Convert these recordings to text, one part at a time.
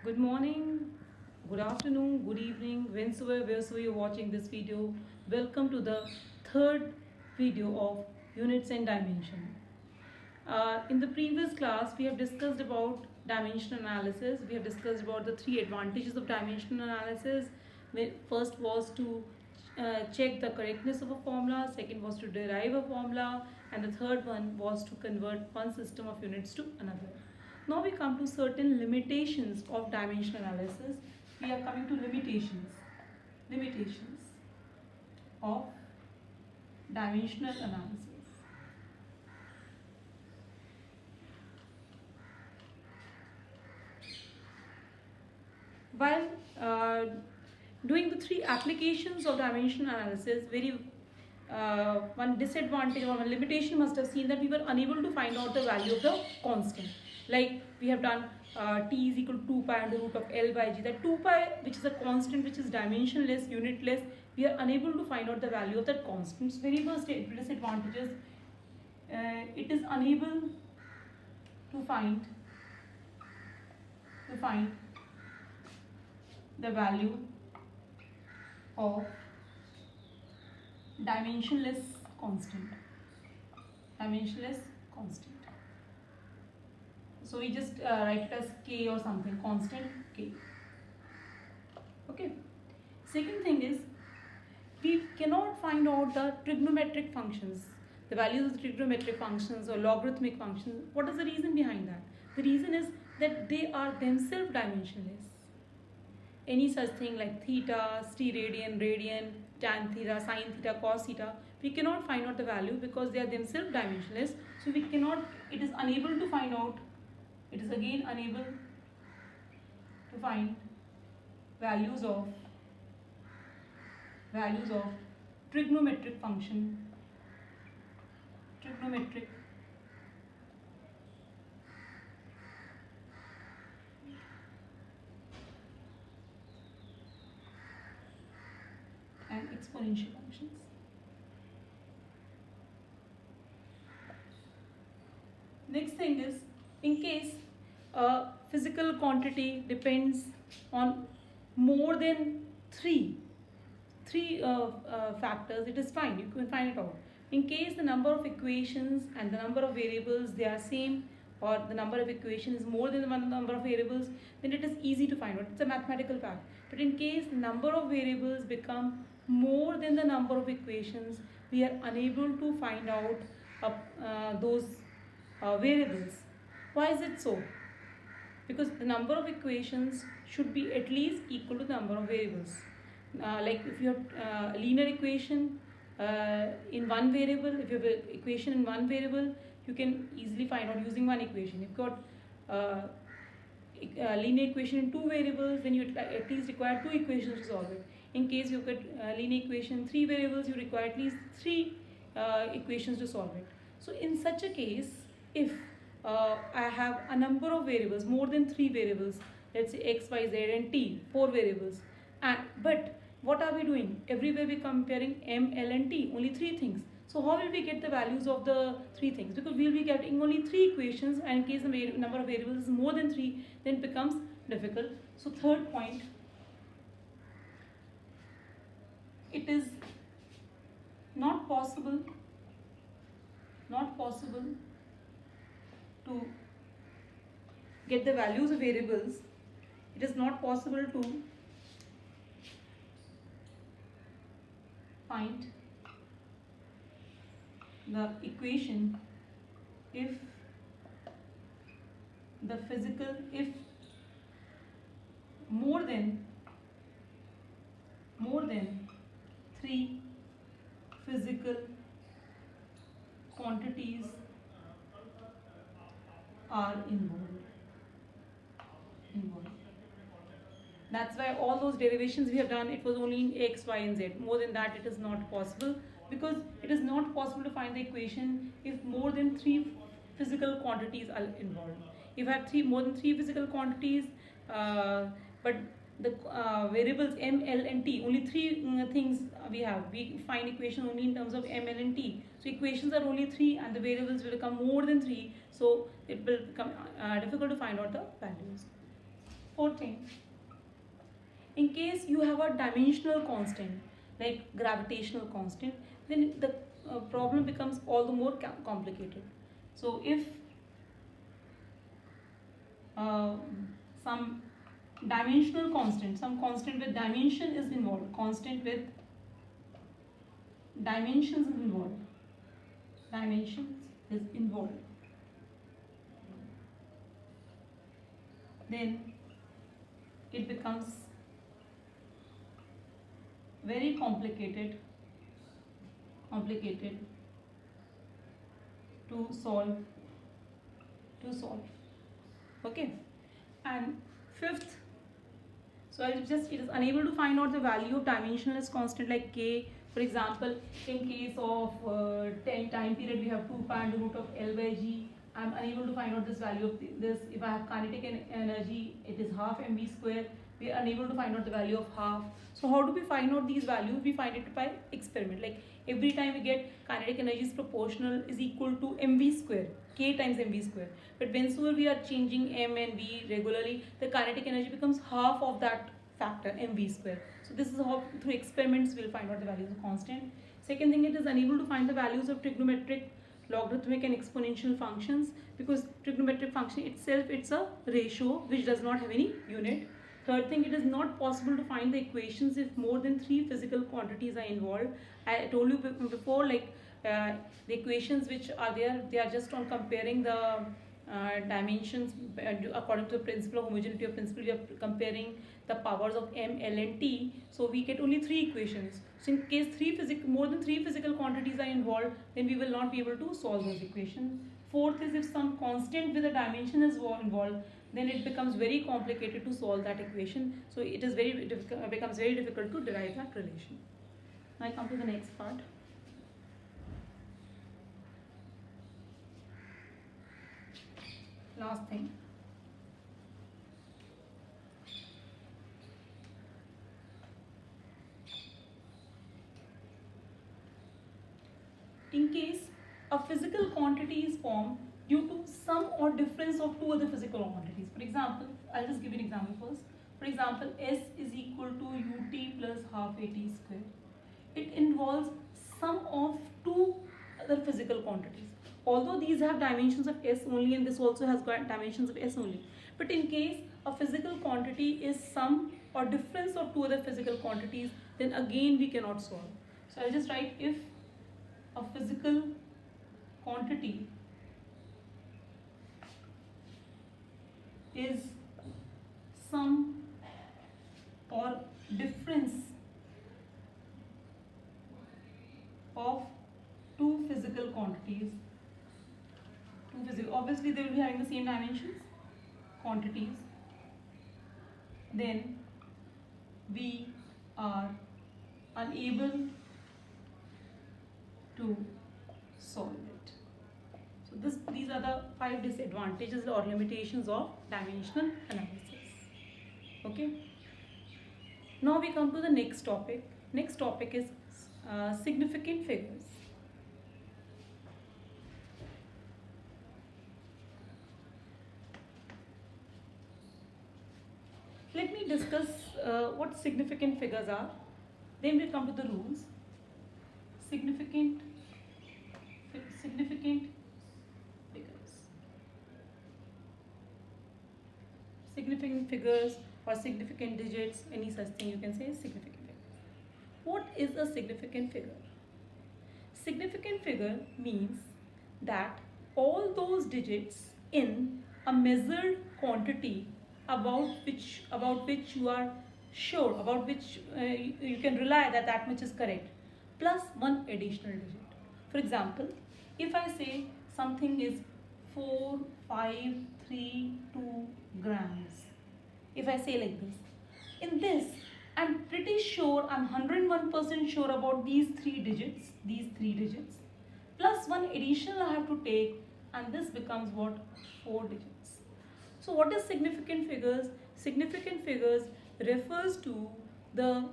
Good morning, good afternoon, good evening, wheresoever you're watching this video. Welcome to the third video of units and dimension. In the previous class, we have discussed about dimension analysis. We have discussed about the three advantages of dimension analysis. First was to check the correctness of a formula, second was to derive a formula, and the third one was to convert one system of units to another. Now we come to certain limitations of dimension analysis. We are coming to limitations of dimensional analysis. While doing the three applications of dimension analysis, one disadvantage or one limitation must have seen that we were unable to find out the value of the constant. Like we have done t is equal to 2 pi under root of L by G. That 2 pi, which is a constant, which is dimensionless, unitless, we are unable to find out the value of that constant. So very first disadvantage is it is unable to find the value of dimensionless constant. So we just write it as k or something, constant k. Okay. Second thing is we cannot find out the trigonometric functions, the values of the trigonometric functions or logarithmic functions. What is the reason behind that? The reason is that they are themselves dimensionless. Any such thing like theta, steradian, radian, tan theta, sine theta, cos theta, we cannot find out the value because they are themselves dimensionless. So we cannot, it is unable to find out, it is again unable to find values of trigonometric function, and exponential functions. Next thing is, in case a physical quantity depends on more than three factors, it is fine, you can find it out. In case the number of equations and the number of variables they are same, or the number of equations is more than the number of variables, then it is easy to find out. It's a mathematical fact. But in case the number of variables become more than the number of equations, we are unable to find out those variables. Why is it so? Because the number of equations should be at least equal to the number of variables. Like if you have a linear equation in one variable, if you have an equation in one variable, you can easily find out using one equation. If you have got a linear equation in two variables, then you at least require two equations to solve it. In case you get a linear equation in three variables, you require at least three equations to solve it. So in such a case, if I have a number of variables, more than three variables, let's say x, y, z and t, four variables, but what are we doing? Everywhere we're comparing m, l and t, only three things. So how will we get the values of the three things? Because we will be getting only three equations, and in case the number of variables is more than three, then it becomes difficult. So third point, it is not possible to get the values of variables. It is not possible to find the equation if more than three physical quantities are involved. That's why all those derivations we have done, it was only in x, y and z. More than that it is not possible, because it is not possible to find the equation if more than three physical quantities are involved. If I have more than three physical quantities, but the variables m, l and t, only three things we have. We find equation only in terms of m, l and t. So equations are only three and the variables will become more than three. So it will become difficult to find out the values. Fourth thing, in case you have a dimensional constant like gravitational constant, then the problem becomes all the more complicated. So if uh, some dimensional constant, some constant with dimension is involved, constant with dimensions is involved, dimensions is involved, then it becomes very complicated to solve, okay. And fifth, so I just, it is unable to find out the value of dimensionless constant like k. For example, in case of 10 time period, we have 2 pi under root of L by G. I am unable to find out this value of this. If I have kinetic energy, it is half mv square. We are unable to find out the value of half. So how do we find out these values? We find it by experiment. Like every time we get kinetic energy is proportional is equal to mv square, k times mv square. But whenever we are changing m and v regularly, the kinetic energy becomes half of that factor, mv square. So this is how through experiments we'll find out the values of constant. Second thing, it is unable to find the values of trigonometric, logarithmic and exponential functions, because trigonometric function itself, it's a ratio which does not have any unit. Third thing, it is not possible to find the equations if more than 3 physical quantities are involved. I told you before, like the equations which are there, they are just on comparing the dimensions according to the principle of homogeneity of principle. We are comparing the powers of m, l and t, so we get only 3 equations. So in case more than 3 physical quantities are involved, then we will not be able to solve those equations. Fourth is, if some constant with a dimension is involved, then it becomes very complicated to solve that equation. So it is becomes very difficult to derive that relation. Now I come to the next part. Last thing. In case a physical quantity is formed due to sum or difference of 2 other physical quantities. For example, I'll just give you an example first. For example, S is equal to ut plus half at square. It involves sum of 2 other physical quantities. Although these have dimensions of S only and this also has got dimensions of S only. But in case a physical quantity is sum or difference of 2 other physical quantities, then again we cannot solve. So I'll just write, if a physical quantity is sum or difference of 2 physical quantities, obviously they will be having the same dimensions, quantities, then we are unable to solve it. So these are the 5 disadvantages or limitations of dimensional analysis. Okay. Now we come to the next topic. Next topic is significant figures. Let me discuss what significant figures are. Then we come to the rules. Significant figures. Significant figures or significant digits, any such thing you can say is significant figure. What is a significant figure? Significant figure means that all those digits in a measured quantity about which you are sure, about which you can rely that much is correct, plus one additional digit. For example, if I say something is 4532 grams, if I say like this, in this I'm pretty sure, I'm 101% sure about these three digits, plus one additional I have to take, and this becomes what? 4 digits. So what is significant figures? Significant figures refers to the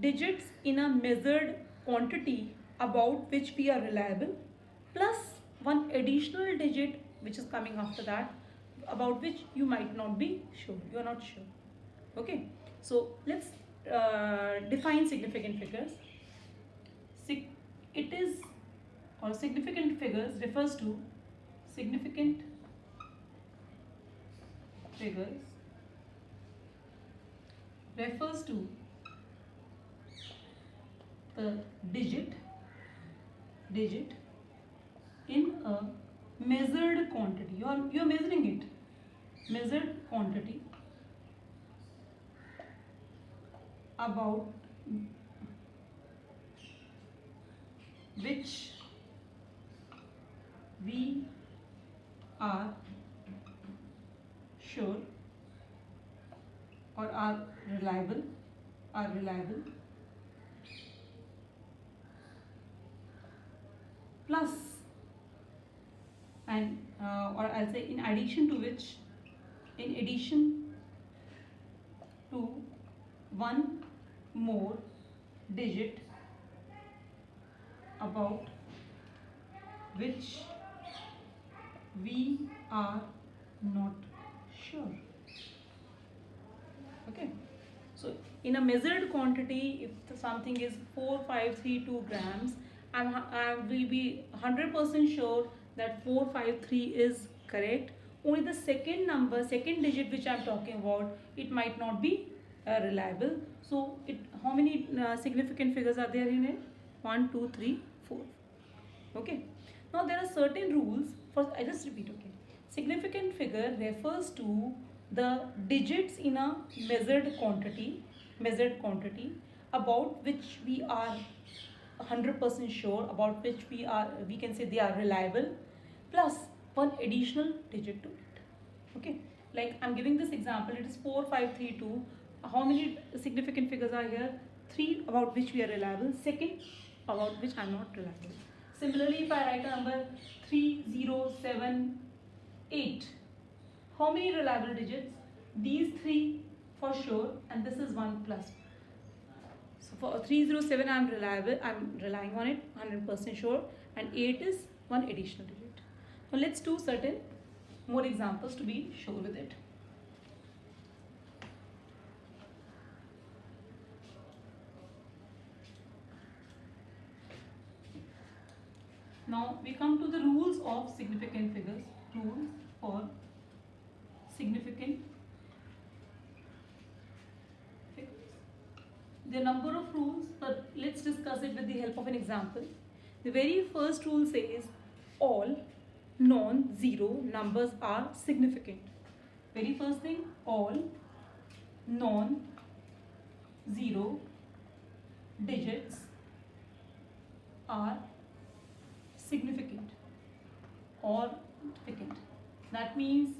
digits in a measured quantity about which we are reliable, plus one additional digit which is coming after that, about which you might not be sure, you are not sure. Okay, so let's define significant figures. It is, or significant figures refers to significant figures refers to the digit in a measured quantity. You are measuring it. Measured quantity about which we are sure or are reliable plus, and or I'll say in addition to one more digit about which we are not sure. Okay, so in a measured quantity, if something is 4532 grams, I will be 100% sure that 453 is correct. Only the second digit which I am talking about, it might not be reliable. So how many significant figures are there in it? 1, 2, 3, 4. Okay. Now there are certain rules for, I just repeat, okay. Significant figure refers to the digits in a measured quantity about which we are 100% sure, about which we can say they are reliable, plus one additional digit to it. Okay, like I'm giving this example, it is 4532. How many significant figures are here? 3 about which we are reliable, second about which I'm not reliable. Similarly, if I write a number 3078, how many reliable digits? These 3 for sure, and this is 1 plus. So for 307 I'm relying on it, 100% sure, and 8 is one additional digit. Now let's do certain more examples to be sure with it. Now we come to the rules of significant figures. Rules for significant figures. There are number of rules, but let's discuss it with the help of an example. The very first rule says all non-zero numbers are significant. Very first thing, all non-zero digits are significant or significant. That means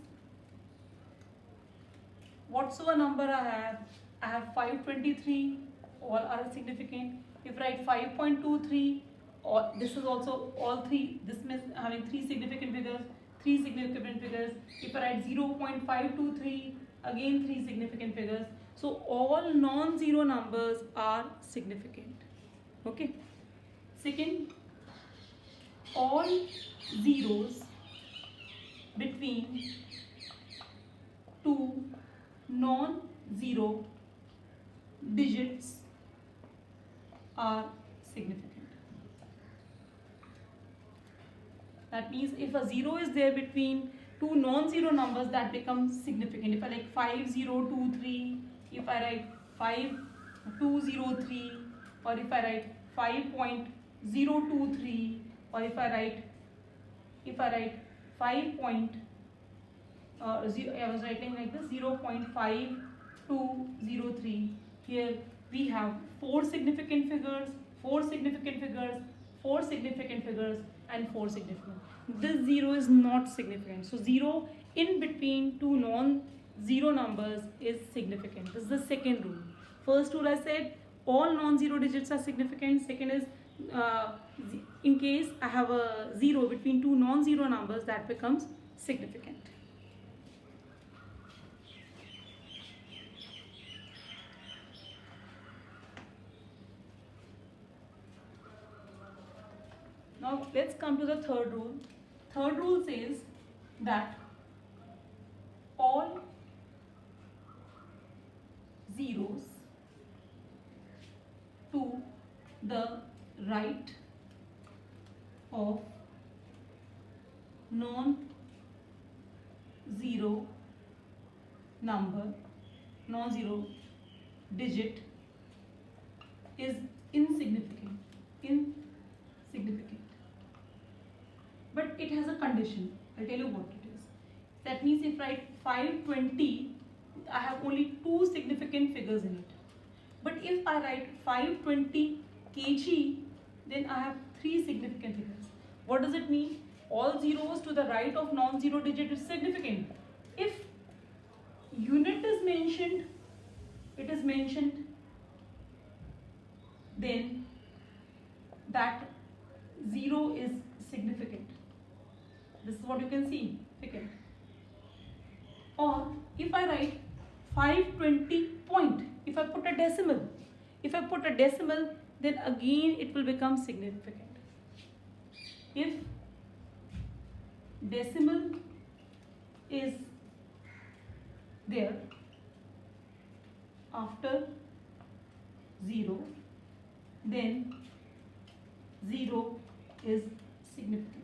whatsoever number I have 523, all are significant. If I write 5.23, or this is also all 3, this means having 3 significant figures, 3 significant figures. If I write 0.523, again 3 significant figures. So all non-zero numbers are significant. Okay. Second, all zeros between two non-zero digits are significant. That means if a 0 is there between two non-zero numbers, that becomes significant. If I like 5023, if I write 5203, or if I write 5.023, or if I write 5. I was writing like this, 0.5203. Here we have 4 significant figures, 4 significant figures, 4 significant figures, and 4 significant. This 0 is not significant. So 0 in between two non-zero numbers is significant. This is the second rule. First rule I said all non-zero digits are significant. Second is in case I have a 0 between two non-zero numbers, that becomes significant. Now let's come to the third rule. Third rule says that zeros to the right of non-zero number, non-zero digit is insignificant. Insignificant. But it has a condition. I'll tell you what it is. That means if I write 520, I have only two significant figures in it. But if I write 520 kg, then I have three significant figures. What does it mean? All zeros to the right of non-zero digit is significant. If unit is mentioned, it is mentioned, then that zero is significant. This is what you can see. Okay. Or if I write 520 point, if I put a decimal, then again it will become significant. If decimal is there after 0, then 0 is significant.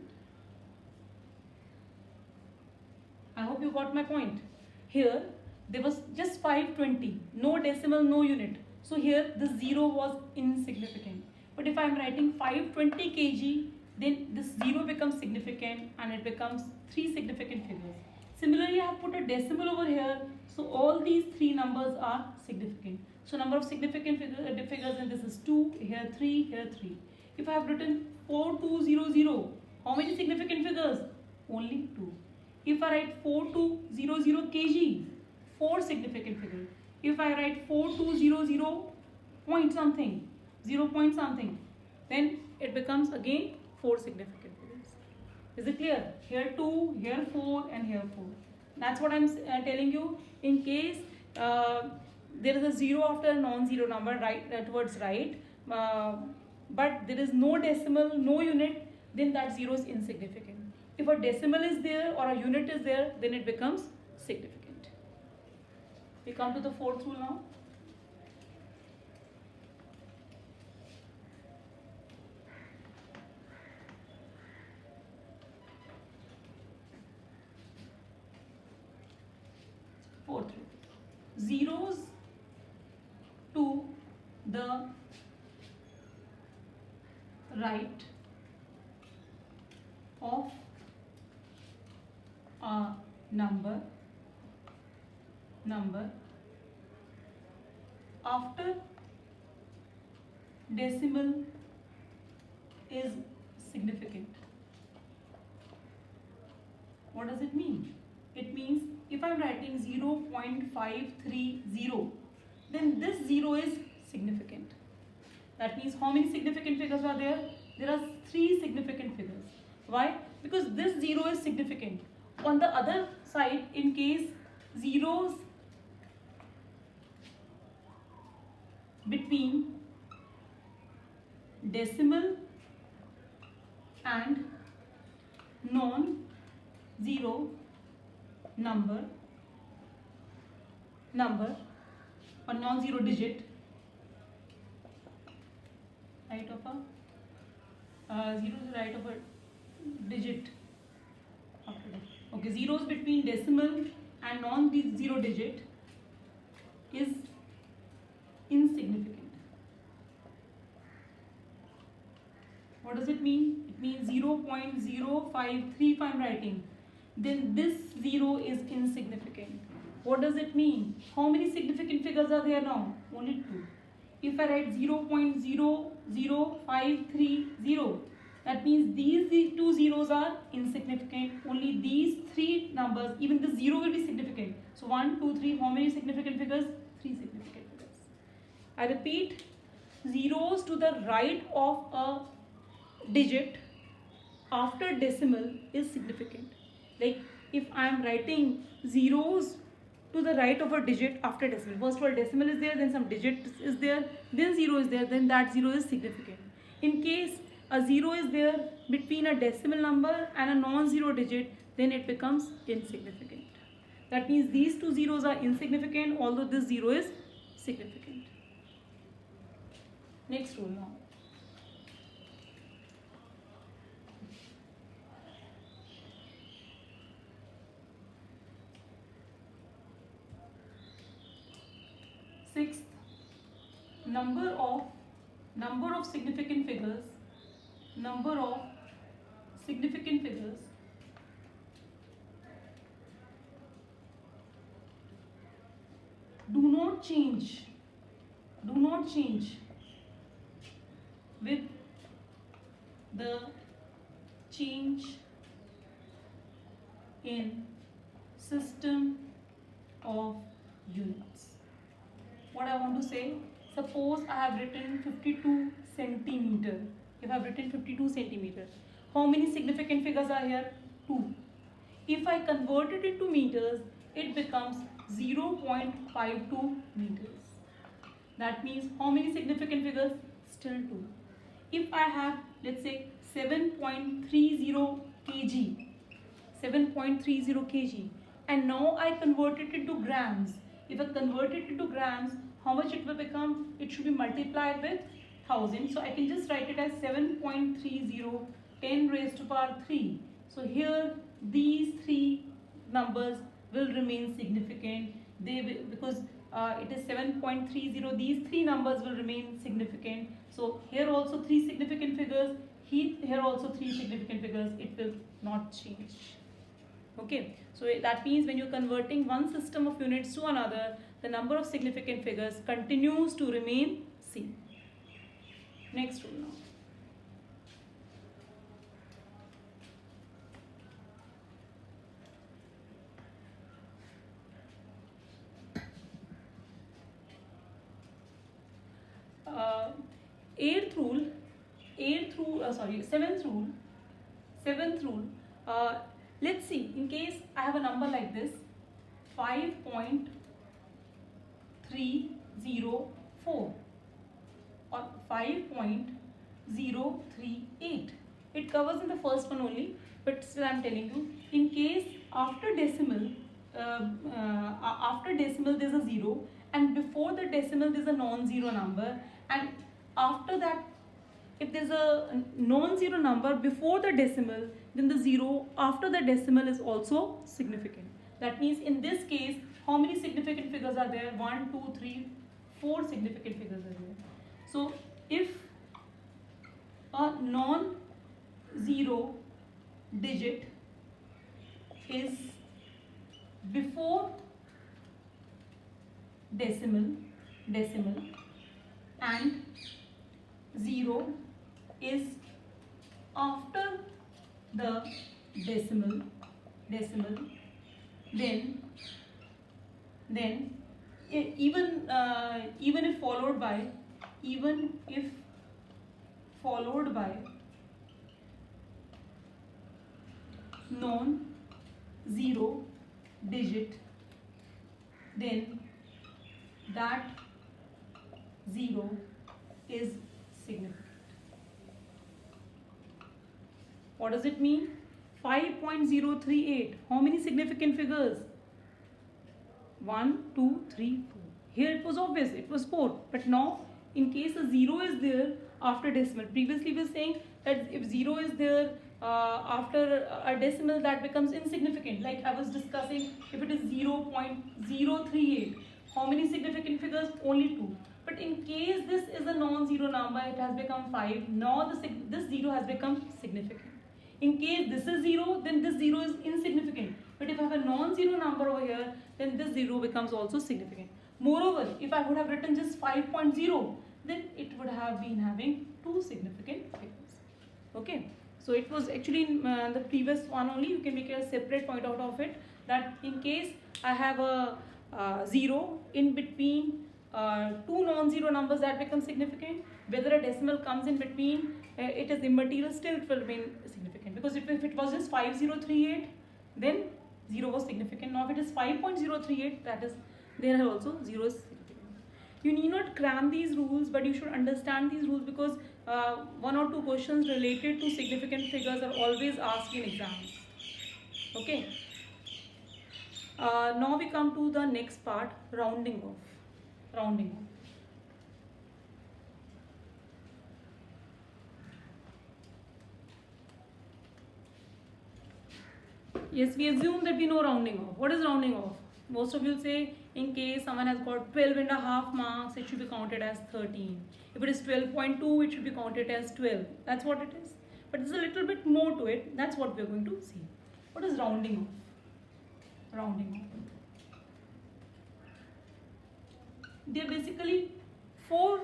I hope you got my point. Here there was just 520, no decimal, no unit. So here the 0 was insignificant. But if I am writing 520 kg, then this 0 becomes significant and it becomes three significant figures. Similarly, I have put a decimal over here, so all these three numbers are significant. So number of significant figures in this is 2, here 3, here 3. If I have written 4200, how many significant figures? Only 2. If I write 4200 kg, 4 significant figures. If I write 4200 point something, 0 point something, then it becomes again 4 significant figures. Is it clear? Here 2, here 4 and here 4. That's what I'm telling you. In case there is a 0 after a non-zero number towards right, but there is no decimal, no unit, then that 0 is insignificant. If a decimal is there or a unit is there, then it becomes significant. We come to the fourth rule now. Fourth rule. Zeros to the right of a number after decimal is significant. What does it mean? It means if I am writing 0.530, then this 0 is significant. That means how many significant figures are there? There are 3 significant figures. Why? Because this 0 is significant. On the other side, in case zeros between decimal and non-zero number or non-zero digit, right of a 0 is right of a digit after that. Okay, zeros between decimal and non-zero digit is insignificant. What does it mean? It means 0.053 if I am writing, then this 0 is insignificant. What does it mean? How many significant figures are there now? Only 2. If I write 0.00530, that means these 2 zeros are insignificant. Only these 3 numbers, even the 0 will be significant. So 1, 2, 3, how many significant figures? 3 significant figures. I repeat, zeros to the right of a digit after decimal is significant. Like if I am writing zeros to the right of a digit after decimal. First of all, decimal is there, then some digit is there, then 0 is there, then that 0 is significant. In case a 0 is there between a decimal number and a non-zero digit, then it becomes insignificant. That means these 2 zeros are insignificant, although this 0 is significant. Next rule now. Sixth, number of significant figures, do not change with the change in system of units. What I want to say, suppose I have written 52 centimeter. If I have written 52 centimeter, how many significant figures are here? 2. If I convert it into meters, it becomes 0.52 meters. That means how many significant figures? Still 2. If I have, let's say, 7.30 kg, and now I convert it into grams. If I convert it into grams, how much it will become? It should be multiplied with 1000. So I can just write it as 7.30 10 raised to power 3. So here these three numbers will remain significant. They will, because it is 7.30, these three numbers will remain significant. So here also three significant figures, here also three significant figures, it will not change. Okay, so that means when you're converting one system of units to another, the number of significant figures continues to remain same. Next rule now. Seventh rule. Let's see, in case I have a number like this, 5.304 or 5.038. It covers in the first one only, but still I am telling you, in case after decimal there's a 0, and before the decimal there's a non-zero number, and after that if there's a non-zero number before the decimal, then the 0 after the decimal is also significant. That means in this case, how many significant figures are there? 1, 2, 3, 4 significant figures are there. So if a non-zero digit is before decimal and 0 is after the decimal, then even if followed by non-zero digit, then that 0 is significant. What does it mean? 5.038. How many significant figures? 1, 2, 3, 4. Here it was obvious, it was 4. But now, in case a 0 is there after decimal, previously we were saying that if 0 is there after a decimal, that becomes insignificant. Like I was discussing, if it is 0.038, how many significant figures? Only 2. But in case this is a non-zero number, it has become 5. Now this 0 has become significant. In case this is 0, then this 0 is insignificant. But if I have a non-zero number over here, then this 0 becomes also significant. Moreover, if I would have written just 5.0, then it would have been having 2 significant figures. Okay. So it was actually in the previous one only. You can make a separate point out of it, that in case I have a 0 in between 2 non-zero numbers, that becomes significant. Whether a decimal comes in between, it is immaterial, still it will remain significant. Because if it was just 5038, then 0 was significant. Now if it is 5.038, that is, there also 0 is significant. You need not cram these rules, but you should understand these rules, because 1 or 2 questions related to significant figures are always asked in exams. Okay. Now we come to the next part, rounding off. rounding off. Yes, we assume that we know rounding off. What is rounding off? Most of you will say in case someone has got 12.5 marks, it should be counted as 13. If it is 12.2, it should be counted as 12. That's what it is. But there's a little bit more to it. That's what we're going to see. What is rounding off? Rounding off. There are basically four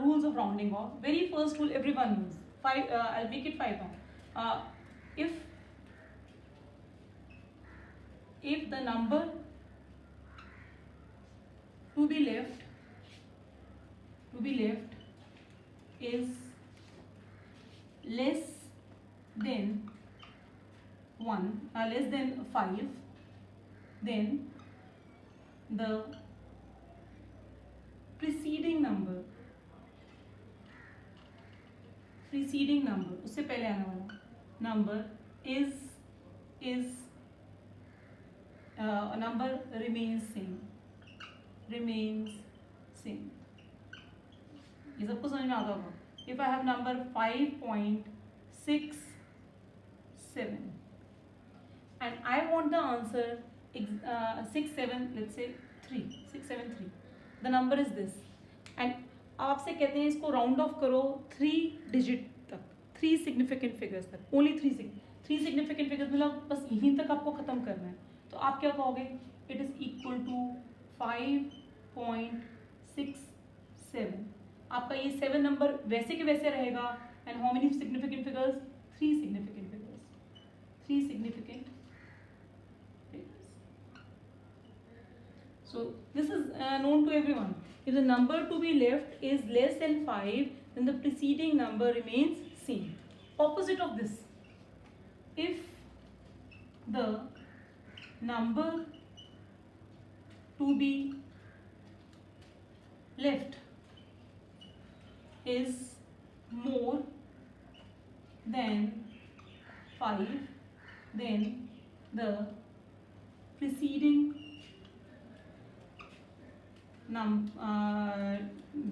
rules of rounding off. Very first rule everyone knows. I'll make it 5 now. If the number to be left is less than 5, then the preceding number उससे पहले आने वाला number number remains same. ये सबको समझ में आता होगा. If I have number 5.67 and I want the answer 67, let's say 673, the number is this, and आपसे कहते हैं इसको round off करो 3 digit तक, 3 significant figures तक, only 3 significant figures, मतलब बस यहीं तक आपको खत्म करना है. तो आप क्या कहोगे? It is equal to 5.67. आपका ये 7 नंबर वैसे के वैसे रहेगा. And how many significant figures? 3 significant figures. So this is known to everyone. If the number to be left is less than 5, then the preceding number remains same. Opposite of this, if the number to be left is more than 5, then the preceding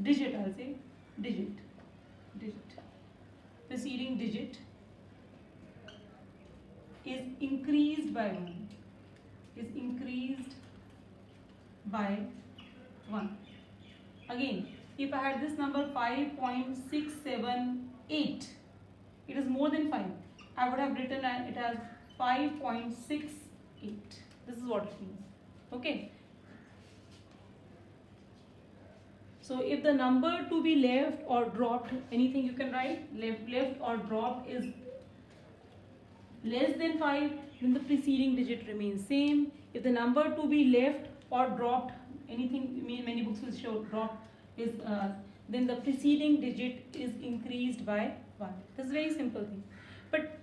digit, I'll say digit, preceding digit is increased by 1. Again, if I had this number 5.678, it is more than 5. I would have written it as 5.68. This is what it means. Okay. So if the number to be left or dropped, anything you can write, left or dropped is less than 5, then the preceding digit remains same. If the number to be left or dropped, anything, many books will show dropped, is then the preceding digit is increased by 1. This is a very simple thing. But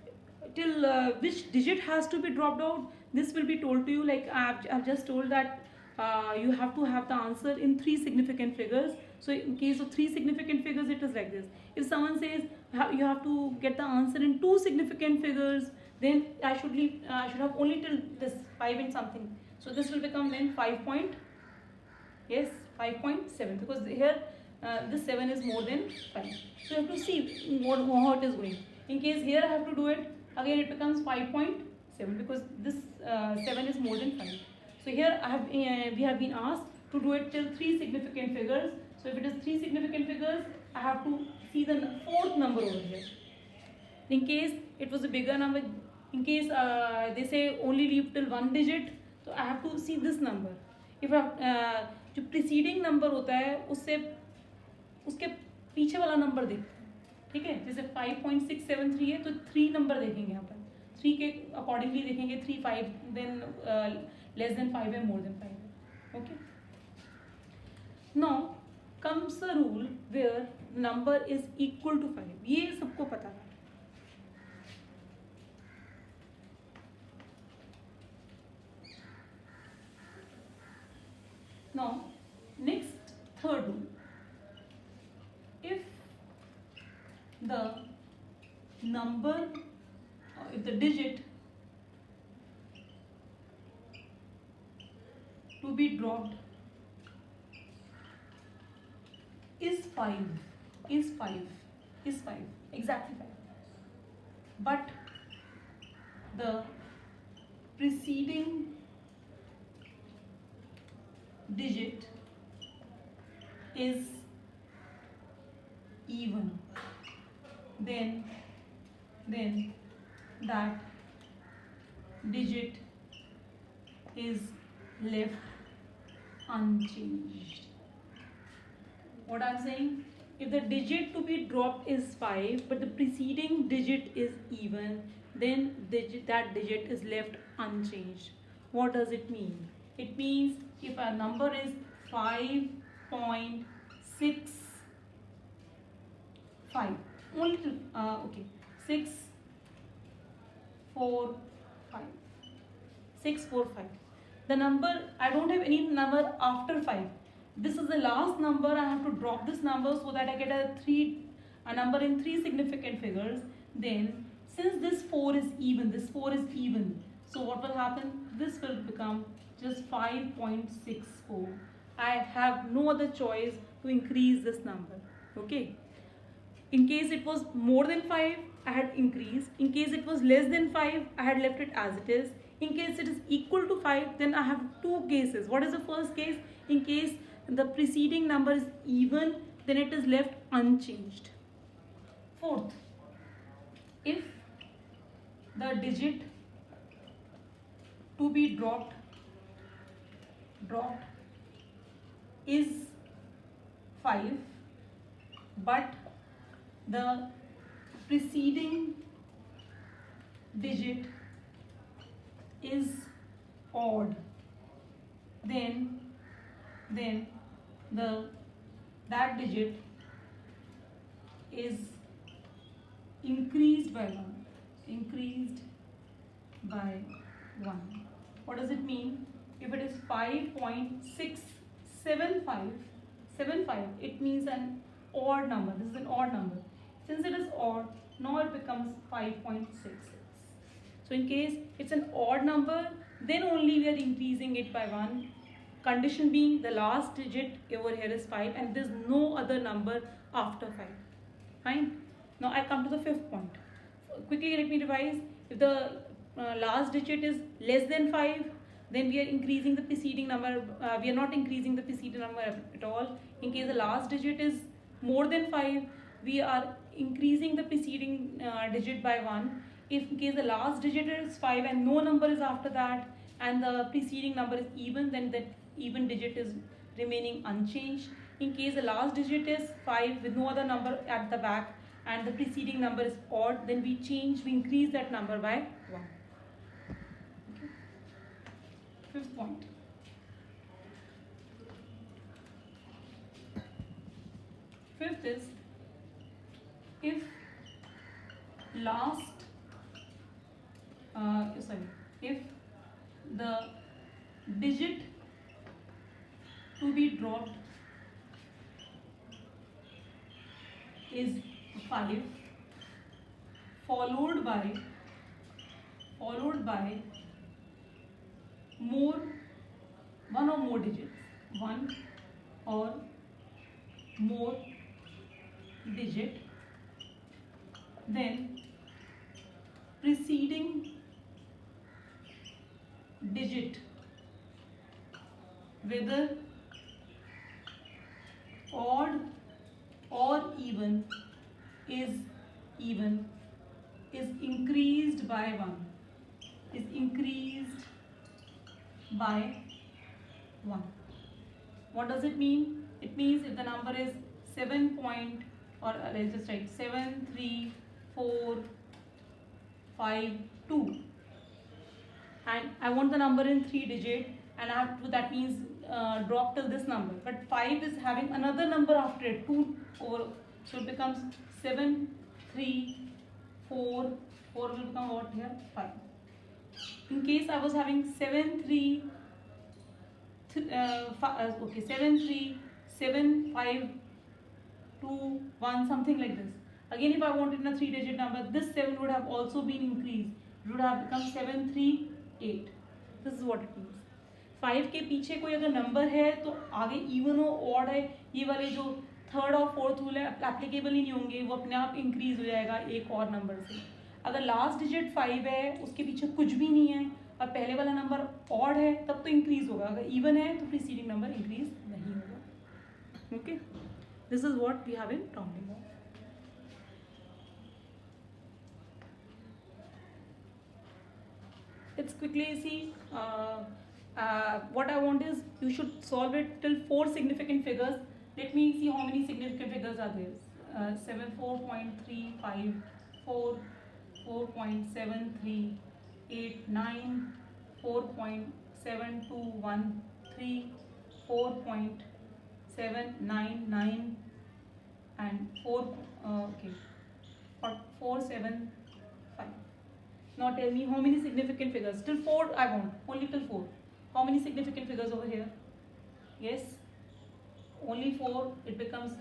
till which digit has to be dropped out, this will be told to you. Like I've just told that you have to have the answer in 3 significant figures. So in case of 3 significant figures, it is like this. If someone says you have to get the answer in 2 significant figures, then I should have only till this 5 and something. So this will become then 5.7, because here this 7 is more than 5. So you have to see how it is going. In case here I have to do it, again it becomes 5.7 because this 7 is more than 5. So here we have been asked to do it till 3 significant figures. So if it is 3 significant figures, I have to see the 4th number over here. In case it was a bigger number, in case they say only leave till 1 digit, so I have to see this number. If जो preceding number होता है उसके पीछे वाला number देखते हैं. ठीक है, जैसे 5.673 है तो 3 नंबर देखेंगे यहाँ पर. 3 के अकॉर्डिंगली देखेंगे 3, 5, then less than 5 है, more than 5 है. Okay. Now comes the rule where number is equal to 5. ये सबको पता है. Now next, third rule. If the number, if the digit to be dropped is 5, is 5, is 5, exactly 5. But the preceding digit is even, then that digit is left unchanged. What I'm saying, if the digit to be dropped is 5 but the preceding digit is even, then that digit is left unchanged. What does it mean? It means if a number is 5.65, only to, okay, 6 4 5, 6 4 5, the number, I don't have any number after 5, this is the last number, I have to drop this number so that I get a number in 3 significant figures. Then since this 4 is even, this 4 is even, so what will happen, this will become just 5.64. I have no other choice to increase this number. Okay, in case it was more than 5, I had increased. In case it was less than 5, I had left it as it is. In case it is equal to 5, then I have two cases. What is the first case? In case the preceding number is even, then it is left unchanged. Fourth, if the digit to be dropped is 5, but the preceding digit is odd, then that digit is increased by 1. What does it mean? If it is 5.675, it means an odd number. This is an odd number. Since it is odd, now it becomes 5.66. So in case it's an odd number, then only we are increasing it by 1. Condition being the last digit over here is 5 and there is no other number after 5. Fine. Now I come to the fifth point. Quickly let me revise. If the last digit is less than 5, then we are increasing the preceding number. We are not increasing the preceding number at all. In case the last digit is more than 5, we are increasing the preceding digit by 1. If in case the last digit is 5 and no number is after that and the preceding number is even, then that even digit is remaining unchanged. In case the last digit is 5 with no other number at the back and the preceding number is odd, then we increase that number by 1. Okay. Fifth point. Fifth is, if if the digit to be dropped is 5 followed by one or more digits, one or more digit, then preceding digit, whether odd or even, is increased by 1. Is increased by 1. What does it mean? It means if the number is let's just write 73452 and I want the number in 3 digit and I have to, that means drop till this number, but 5 is having another number after it, 2 over, so it becomes 734, 4 will become what here, 5. In case I was having 73752 something like this. Again, if I wanted a 3 digit number, this 7 would have also been increased. It would have become 738. This is what it means. 5 के पीछे कोई अगर number है तो आगे even हो odd है, ये वाले जो थर्ड और फोर्थ रूल एप्लीकेबल ही नहीं होंगे, वो अपने आप इंक्रीज हो जाएगा एक और नंबर से। अगर लास्ट डिजिट 5 है, उसके पीछे कुछ भी नहीं है और पहले वाला नंबर ऑड है, तब तो इंक्रीज होगा, अगर इवन है तो प्रीसीडिंग नंबर इंक्रीज नहीं होगा। Okay, this is what we have in rounding off. Let's quickly see. What I want is you should solve it till 4 significant figures. Let me see how many significant figures are there. 74.354, 4.7389, 4.7213, 4.799, and 475. Now tell me how many significant figures. Till 4 I want, only till 4. How many significant figures over here? Yes, only 4, it becomes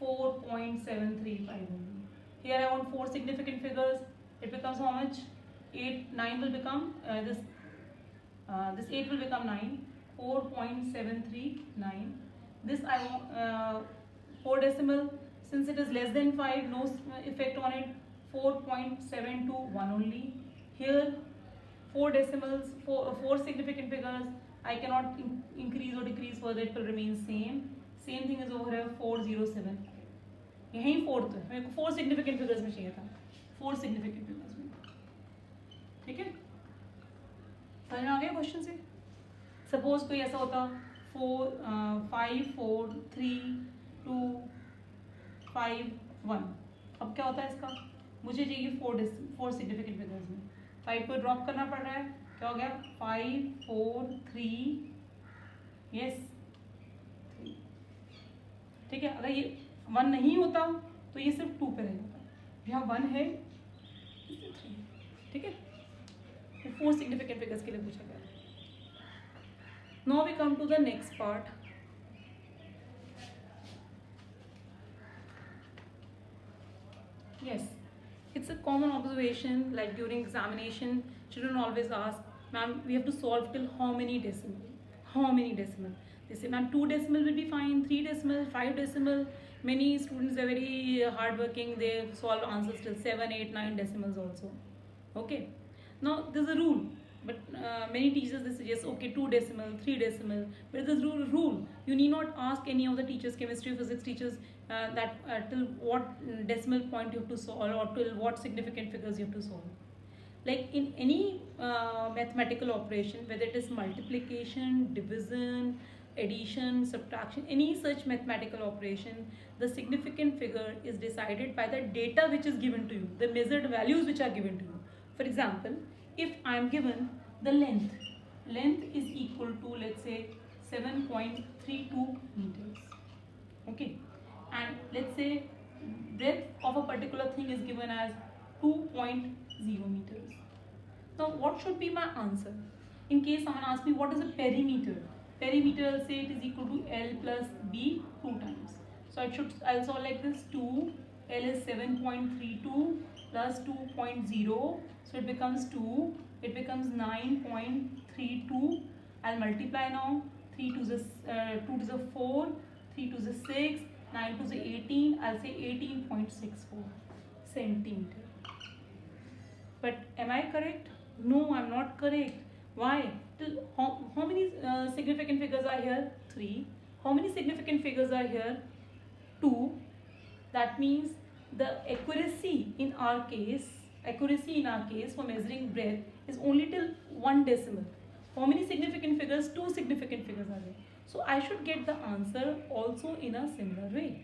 4.735 only. Here I want 4 significant figures, it becomes how much? 8, 9 will become, this 8 will become 9, 4.739. This I want 4 decimal, since it is less than 5, no effect on it, 4.721 only. Here 4 decimals, 4 significant figures, I cannot increase or decrease further, it will remain same. Same thing is over here 407. यहीं 4th है, मेरे को 4 significant figures में चाहिए था, 4 significant figures में। ठीक है, समझ में आ गया क्वेश्चन से? सपोज कोई ऐसा होता 5 4 3 2 5 1, अब क्या होता है इसका? मुझे चाहिए 4 significant figures में, 5 को ड्रॉप करना पड़ रहा है, क्या हो गया? 5 4 3 यस 3। ठीक है, अगर ये 1 नहीं होता तो ये सिर्फ 2 पे रह जाता, यहाँ 1 है, 3। ठीक है, 4 significant figures के लिए पूछा गया। Now we come to the next part. Yes, it's a common observation, like during examination children always ask, ma'am, we have to solve till how many decimal? How many decimal? They say, ma'am, 2 decimal will be fine, 3 decimal, 5 decimal. Many students are very hardworking, they solve answers till 7 8 9 decimals also. Okay, now there's a rule, but many teachers they suggest, okay, 2 decimal, 3 decimal, but there's a rule. You need not ask any of the teachers, chemistry or physics teachers, that till what decimal point you have to solve or till what significant figures you have to solve. Like in any mathematical operation, whether it is multiplication, division, addition, subtraction, any such mathematical operation, the significant figure is decided by the data which is given to you, the measured values which are given to you. For example, if I am given the length is equal to, let's say, 7.32 meters, okay, and let's say breadth of a particular thing is given as 2.0 meters. Now what should be my answer? In case someone asks me what is a perimeter, I'll say it is equal to L plus B 2 times. So I'll solve like this, 2, L is 7.32 plus 2.0, so it becomes 2, it becomes 9.32. I'll multiply now, 3 to the 2 to the 4, 3 to the 6, 9 to the 18, I'll say 18.64 centimeter. But am I correct? No, I'm not correct. Why? How many significant figures are here? 3. How many significant figures are here? 2. That means the accuracy in our case for measuring breadth is only till 1 decimal. How many significant figures? 2 significant figures are there. So I should get the answer also in a similar way.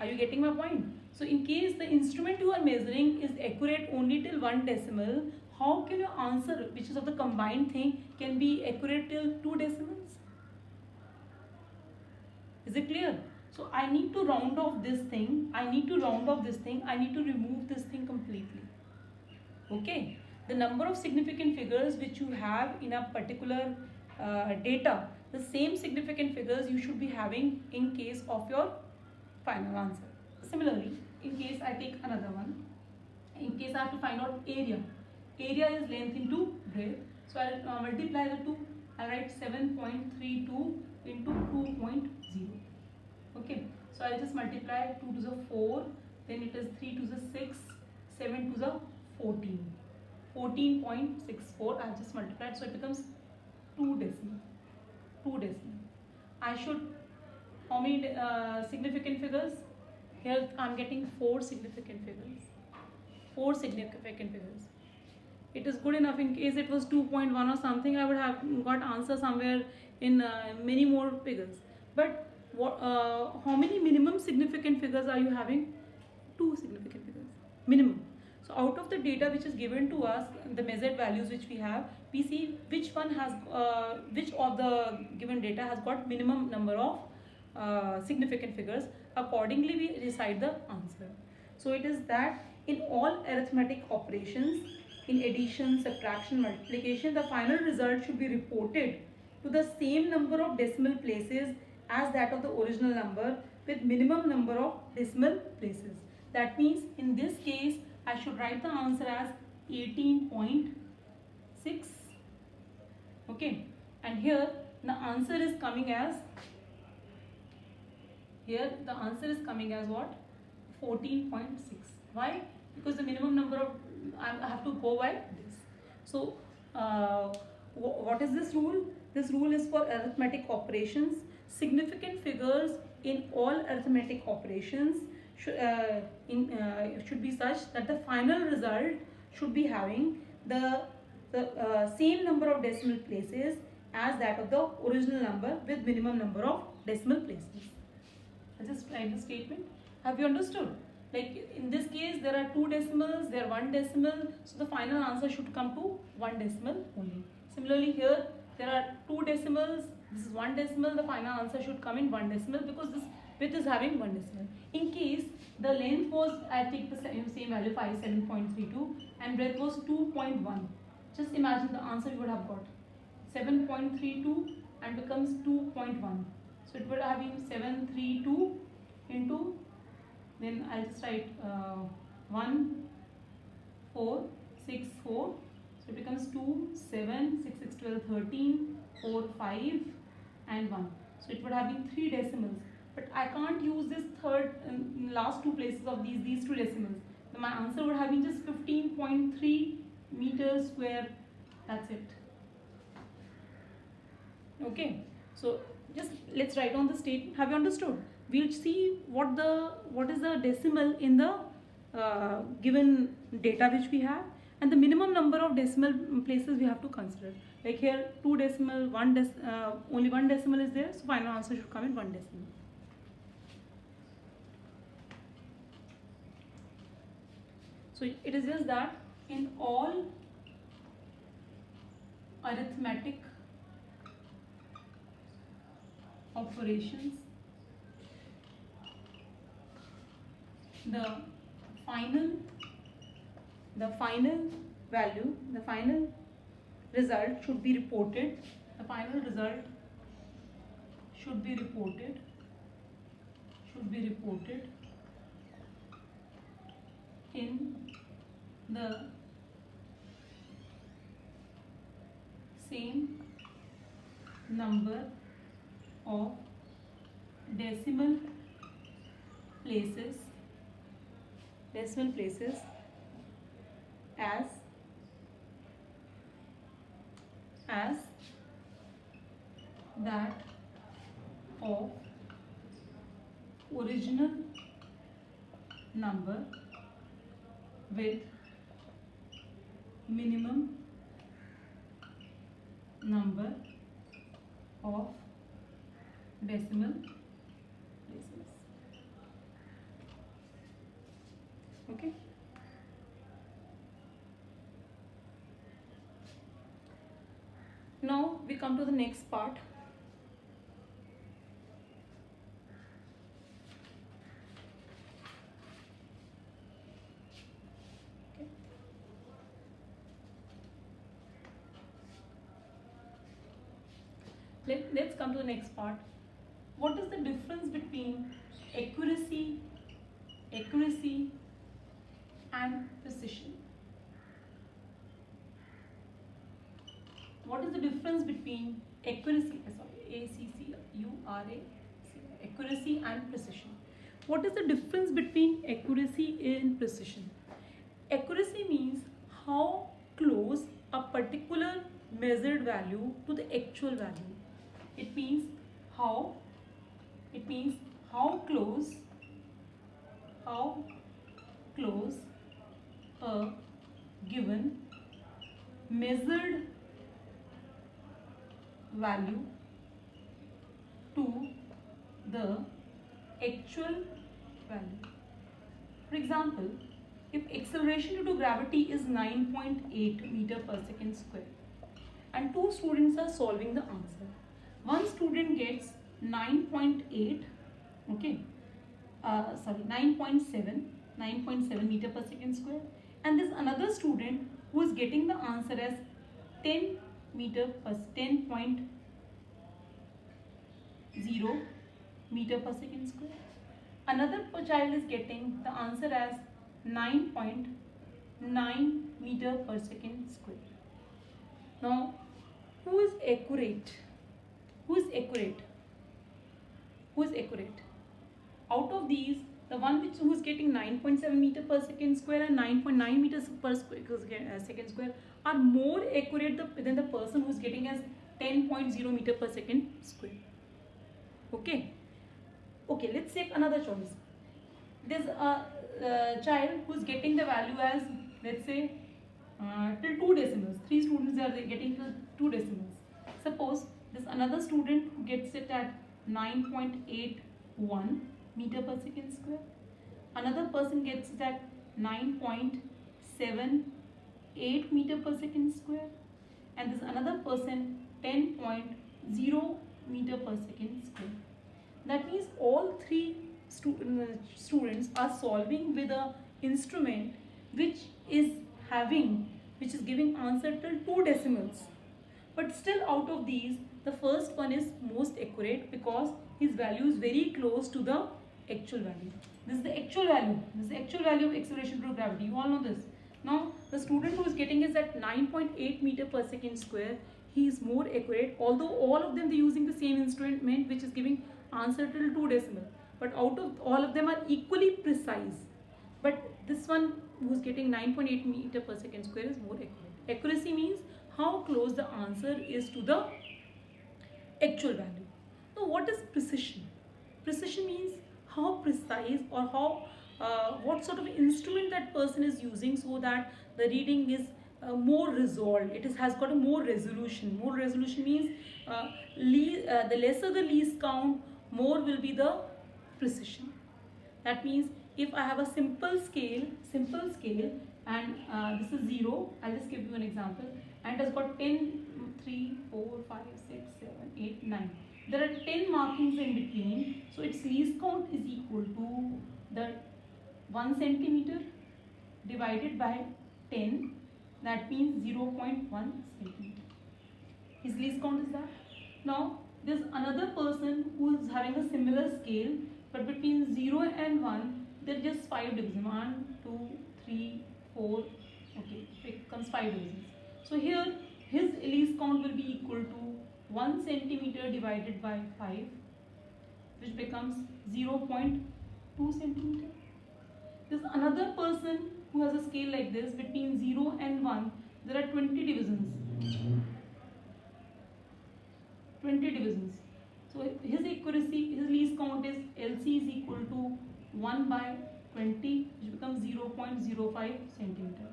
Are you getting my point? So in case the instrument you are measuring is accurate only till 1 decimal, how can your answer, which is of the combined thing, can be accurate till 2 decimals? Is it clear? So I need to round off this thing, I need to remove this thing completely. Okay, the number of significant figures which you have in a particular data, the same significant figures you should be having in case of your final answer. Similarly, in case I take another one, in case I have to find out area is length into breadth, so I'll multiply the two, I'll write 7.32 into 2.0. Okay, so I'll just multiply 2 to the 4, then it is 3 to the 6, 7 to the 14. 14.64 I've just multiplied, so it becomes 2 decimal. 2 decimal. I should, how many significant figures? Here I'm getting 4 significant figures. 4 significant figures. It is good enough. In case it was 2.1 or something, I would have got answer somewhere in many more figures. But what, how many minimum significant figures are you having? 2 significant figures minimum. So out of the data which is given to us, the measured values which we have, we see which one has which of the given data has got minimum number of significant figures. Accordingly we decide the answer. So it is that in all arithmetic operations, in addition, subtraction, multiplication, the final result should be reported to the same number of decimal places as that of the original number with minimum number of decimal places. That means in this case I should write the answer as 18.6. Okay, and here the answer is coming as, here the answer is coming as what? 14.6. Why? Because the minimum number of, I have to go by this. So what is this rule? This rule is for arithmetic operations. Significant figures in all arithmetic operations should be such that the final result should be having the same number of decimal places as that of the original number with minimum number of decimal places. I'll just write the statement. Have you understood? Like in this case there are 2 decimals, there are 1 decimal, so the final answer should come to 1 decimal only. Similarly here there are 2 decimals, this is 1 decimal, the final answer should come in 1 decimal because this width is having 1 decimal. In case the length was, I take the same value 57.32 and breadth was 2.1. Just imagine the answer you would have got 7.32 and becomes 2.1. So it would have been 732 into, then I'll just write 1, 4, 6, 4. So it becomes 2, 7, 6, 6, 12, 13, 4, 5 and 1. So it would have been 3 decimals. But I can't use this third last 2 places of these 2 decimals. So my answer would have been just 15.3 meters square. That's it. Okay. So just let's write on the statement. Have you understood? We'll see what is the decimal in the given data which we have, and the minimum number of decimal places we have to consider. Like here 2 decimal, only 1 decimal is there, so final answer should come in 1 decimal. So it is just that in all arithmetic operations, the final value, the final result should be reported. The final result should be reported in the same number of decimal places as that of original number with minimum number of decimal places. Okay. Now we come to the next part. Let's come to the next part. What is the difference between accuracy and precision? What is the difference between accuracy, ACCURACY accuracy and precision. What is the difference between accuracy and precision? Accuracy means how close a particular measured value to the actual value. It means how how close a given measured value to the actual value. For example, if acceleration due to gravity is 9.8 meter per second square and two students are solving the answer, one student gets 9.8, okay, 9.7 meter per second square, and there's another student who is getting the answer as 10 meter per 10.0 meter per second square. Another child is getting the answer as 9.9 meter per second square. Now, who is accurate? Who is accurate? Who is accurate? Out of these, the one who is getting 9.7 meter per second square and 9.9 meters per second square are more accurate than the person who is getting as 10.0 meter per second square. Okay. Okay, let's take another choice. There's a child who is getting the value as, let's say, till 2 decimals. 3 students are getting till 2 decimals. Suppose there's another student who gets it at 9.81 meter per second square. Another person gets it at 9.78 meter per second square. And there's another person 10.0 meter per second square. That means all 3 students are solving with a instrument which is giving answer till 2 decimals. But still, out of these, the first one is most accurate because his value is very close to the actual value. This is the actual value. This is the actual value of acceleration due to gravity. You all know this. Now, the student who is getting is at 9.8 meter per second square. He is more accurate, although all of them they using the same instrument which is giving answer till 2 decimal. But out of all of them are equally precise. But this one who is getting 9.8 meter per second square is more accurate. Accuracy means how close the answer is to the actual value. Now, what is precision? Precision means how precise or how what sort of instrument that person is using so that the reading is more resolved. It has got a more resolution. More resolution means the lesser the least count, more will be the precision. That means if I have a simple scale and this is 0, I'll just give you an example, and it has got 10, 3, 4, 5, 6, 7, 8, 9. There are 10 markings in between, so its least count is equal to the 1 centimeter divided by 10, that means 0.1 centimeter. His least count is that. Now, there's another person who is having a similar scale, but between 0 and 1, there are just 5 divisions. 1, 2, 3, 4, okay, it comes 5 divisions. So here, his least count will be equal to 1 centimeter divided by 5, which becomes 0.2 centimeter. There's another person who has a scale like this. Between 0 and 1, there are 20 divisions. 20 divisions. So his accuracy, his least count is LC is equal to 1 by 20, which becomes 0.05 centimeter.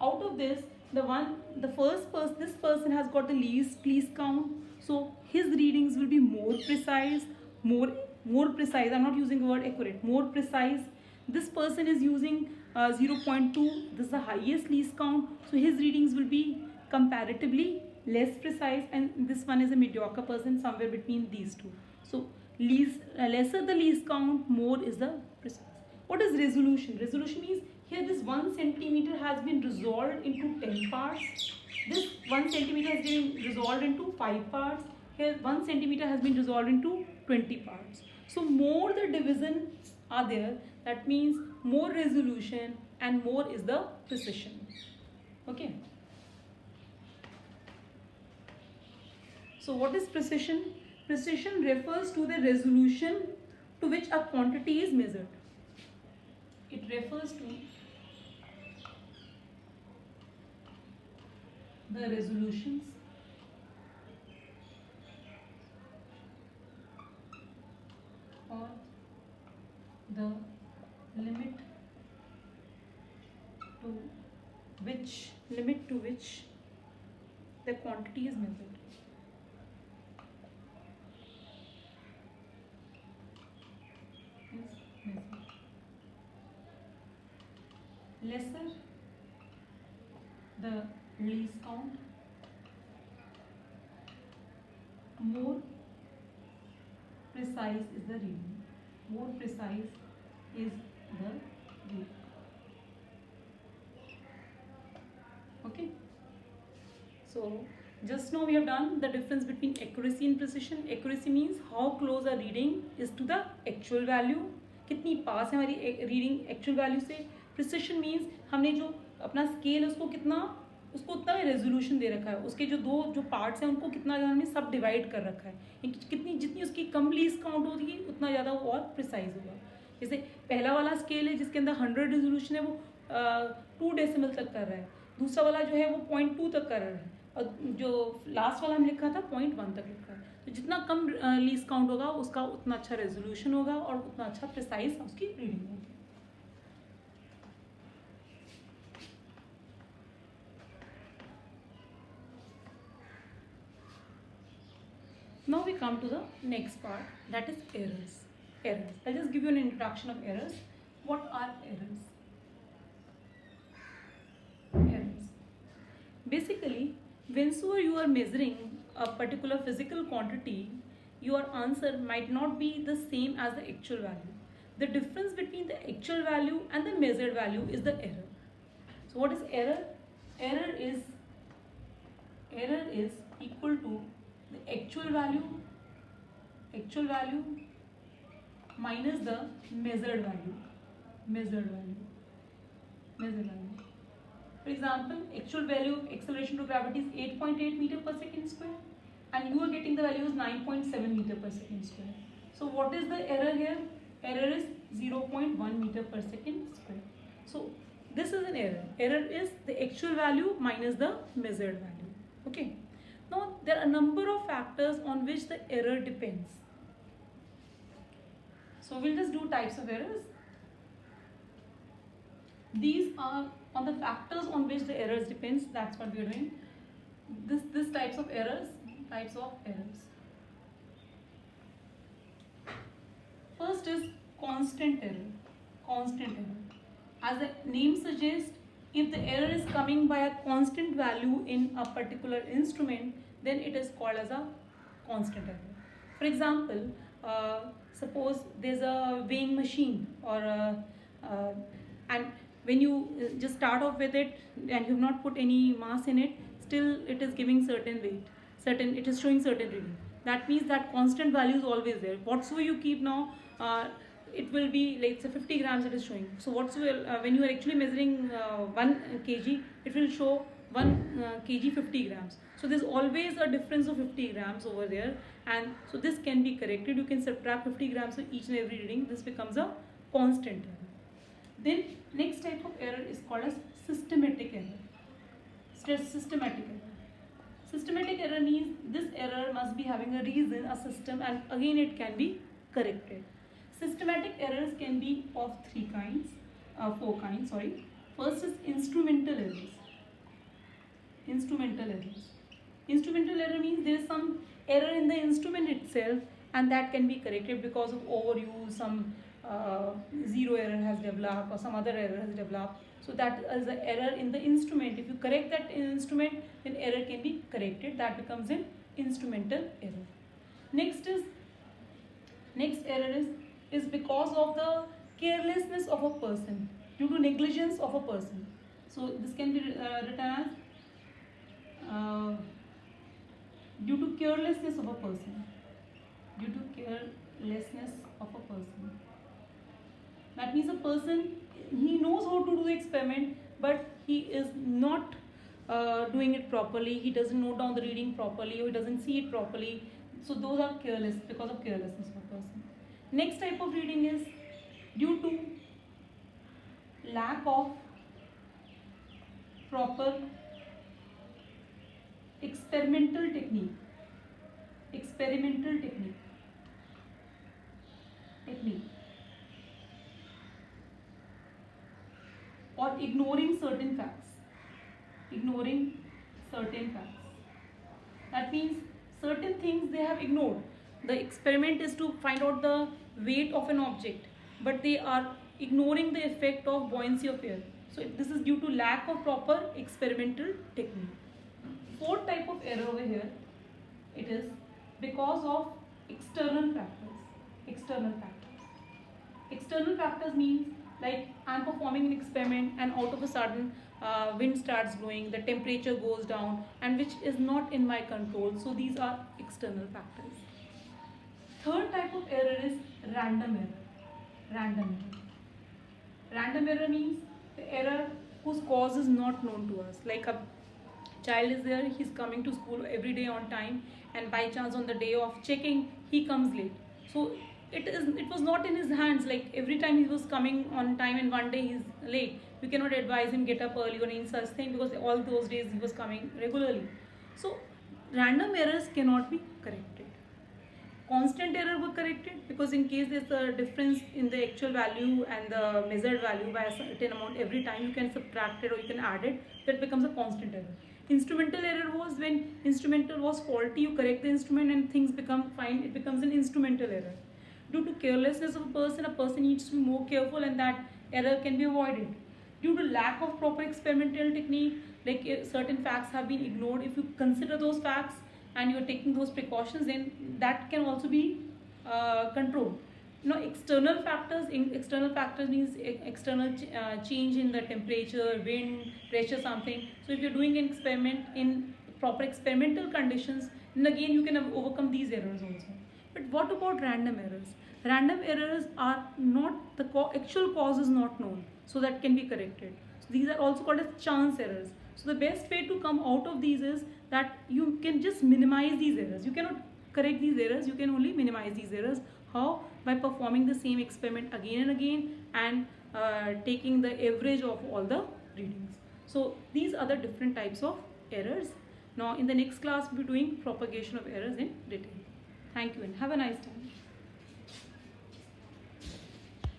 Out of this, this person has got the least count. So his readings will be more precise, more precise. I'm not using the word accurate. More precise. This person is using 0.2. This is the highest least count. So his readings will be comparatively less precise, and this one is a mediocre person, somewhere between these two. So lesser the least count, more is the precise. What is resolution? Resolution means here this 1 centimeter has been resolved into 10 parts. This 1 centimeter has been resolved into 5 parts. Here 1 centimeter has been resolved into 20 parts. So more the divisions are there, that means more resolution and more is the precision. Okay. So what is precision? Precision refers to the resolution to which a quantity is measured. It refers to the resolutions or the limit to which the quantity is measured. Lesser the least count, more precise is the reading. More precise is the reading. Okay. So just now we have done the difference between accuracy and precision. Accuracy means how close a reading is to the actual value. कितनी पास है हमारी reading actual value से. Precision means हमने जो अपना scale है उसको उतना रेजोल्यूशन दे रखा है, उसके जो पार्ट्स हैं उनको कितना ज़्यादा हमने सब डिवाइड कर रखा है, जितनी उसकी कम लीस्ट काउंट होगी उतना ज़्यादा वो और प्रिसाइज होगा. जैसे पहला वाला स्केल है जिसके अंदर 100 रेजोल्यूशन है वो 2 डेसिमल तक कर रहा है, दूसरा वाला जो है वो 0.2 तक कर रहा है, और जो लास्ट वाला हम लिखा था 0.1 तक लिखा है. तो जितना कम लीस्ट काउंट होगा उसका उतना अच्छा रेजोल्यूशन होगा और उतना अच्छा प्रिसाइज उसकी रीडिंग होगी. Now we come to the next part, that is errors. I'll just give you an introduction of errors. What are errors? Basically, whenever you are measuring a particular physical quantity, your answer might not be the same as the actual value. The difference between the actual value and the measured value is the error. So what is error? Error is equal to the actual value minus the measured value. For example, actual value of acceleration to gravity is 8.8 meter per second square, and you are getting the value is 9.7 meter per second square. So what is the error here? Error is 0.1 meter per second square. So this is an error. Error is the actual value minus the measured value. Okay. Now there are a number of factors on which the error depends. So we'll just do types of errors. These are on the factors on which the errors depends. That's what we are doing. This types of errors. First is constant error. As the name suggests, if the error is coming by a constant value in a particular instrument, then it is called as a constant error. For example, suppose there's a weighing machine, and when you just start off with it and you've not put any mass in it, still it is giving certain weight, it is showing certain reading. That means that constant value is always there. Whatsoever you keep now, it will be like say 50 grams it is showing. So whatsoever when you are actually measuring 1 kg, it will show 1 kg 50 grams. So there's always a difference of 50 grams over there, and so this can be corrected. You can subtract 50 grams of each and every reading. This becomes a constant error. Then next type of error is called as systematic error. Systematic error means this error must be having a reason, a system, and again it can be corrected. Systematic errors can be of 4 kinds. First is instrumental errors. Instrumental error means there is some error in the instrument itself, and that can be corrected because of overuse. Some zero error has developed or some other error has developed. So that is an error in the instrument. If you correct that instrument, then error can be corrected. That becomes an instrumental error. Next error is because of the carelessness of a person, due to negligence of a person. So this can be written as due to carelessness of a person. That means a person, he knows how to do the experiment, but he is not doing it properly. He doesn't note down the reading properly, or he doesn't see it properly. So those are careless, because of carelessness of a person. Next type of reading is due to lack of proper experimental technique. Experimental technique or ignoring certain facts. Ignoring certain facts. That means certain things they have ignored. The experiment is to find out the weight of an object, but they are ignoring the effect of buoyancy of air. So this is due to lack of proper experimental technique. Fourth type of error over here, it is because of external factors. External factors. External factors means like I'm performing an experiment and out of a sudden wind starts blowing, the temperature goes down, and which is not in my control. So these are external factors. Third type of error is random error. Random error. Random error means the error whose cause is not known to us. Like a child is there, he's coming to school every day on time, and by chance on the day of checking he comes late. So it was not in his hands. Like every time he was coming on time and one day he's late, we cannot advise him get up early or any such thing, because all those days he was coming regularly. So random errors cannot be corrected. Constant error were corrected, because in case there's a difference in the actual value and the measured value by a certain amount every time, you can subtract it or you can add it. That becomes a constant error. Instrumental error was when instrumental was faulty, you correct the instrument and things become fine, it becomes an instrumental error. Due to carelessness of a person needs to be more careful, and that error can be avoided. Due to lack of proper experimental technique, like certain facts have been ignored, if you consider those facts and you're taking those precautions, then that can also be controlled. External factors means external change in the temperature, wind, pressure, something. So if you're doing an experiment in proper experimental conditions, then again you can overcome these errors also. But what about random errors? Random errors are not, the actual cause is not known, so that can be corrected. So these are also called as chance errors. So the best way to come out of these is that you can just minimize these errors. You cannot correct these errors, you can only minimize these errors. How? By performing the same experiment again and again, and taking the average of all the readings. So these are the different types of errors. Now in the next class we'll be doing propagation of errors in detail. Thank you and have a nice time.